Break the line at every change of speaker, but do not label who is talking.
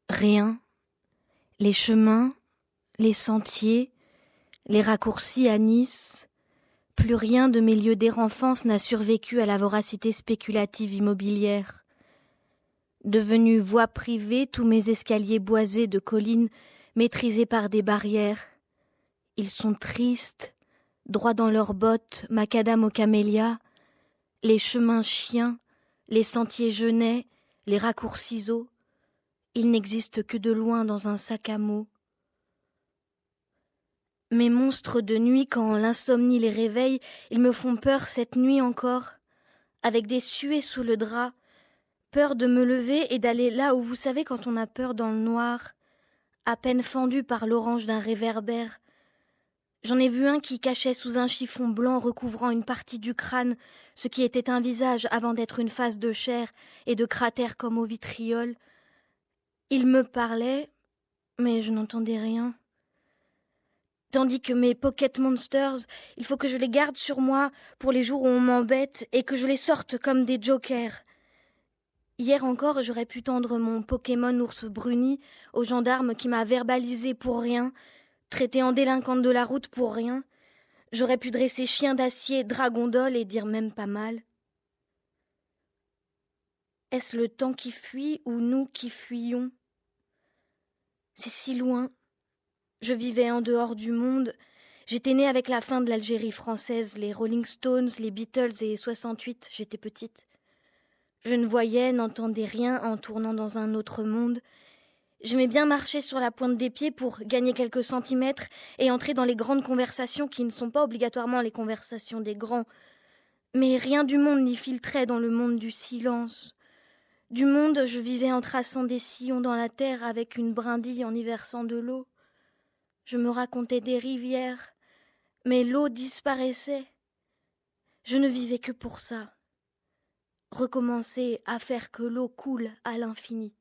Rien. Les chemins, les sentiers, les raccourcis à Nice. Plus rien de mes lieux d'enfance n'a survécu à la voracité spéculative immobilière. Devenus voies privées, tous mes escaliers boisés de collines maîtrisés par des barrières. Ils sont tristes, droits dans leurs bottes, macadam aux camélias, les chemins chiens, les sentiers genêts, les raccourcis eaux. Ils n'existent que de loin dans un sac à mots. Mes monstres de nuit, quand l'insomnie les réveille, ils me font peur cette nuit encore, avec des suées sous le drap, peur de me lever et d'aller là où vous savez quand on a peur dans le noir, à peine fendu par l'orange d'un réverbère. J'en ai vu un qui cachait sous un chiffon blanc recouvrant une partie du crâne ce qui était un visage avant d'être une face de chair et de cratères comme au vitriol. Il me parlait, mais je n'entendais rien. Tandis que mes Pocket Monsters, il faut que je les garde sur moi pour les jours où on m'embête et que je les sorte comme des jokers. Hier encore, j'aurais pu tendre mon Pokémon ours bruni au gendarme qui m'a verbalisé pour rien, traité en délinquante de la route pour rien. J'aurais pu dresser chien d'acier, dragondole et dire même pas mal. Est-ce le temps qui fuit ou nous qui fuyons? C'est si loin. Je vivais en dehors du monde. J'étais née avec la fin de l'Algérie française, les Rolling Stones, les Beatles et 68, j'étais petite. Je ne voyais, n'entendais rien en tournant dans un autre monde. J'aimais bien marcher sur la pointe des pieds pour gagner quelques centimètres et entrer dans les grandes conversations qui ne sont pas obligatoirement les conversations des grands. Mais rien du monde n'y filtrait dans le monde du silence. Du monde, je vivais en traçant des sillons dans la terre avec une brindille en y versant de l'eau. Je me racontais des rivières, mais l'eau disparaissait. Je ne vivais que pour ça. Recommencer à faire que l'eau coule à l'infini.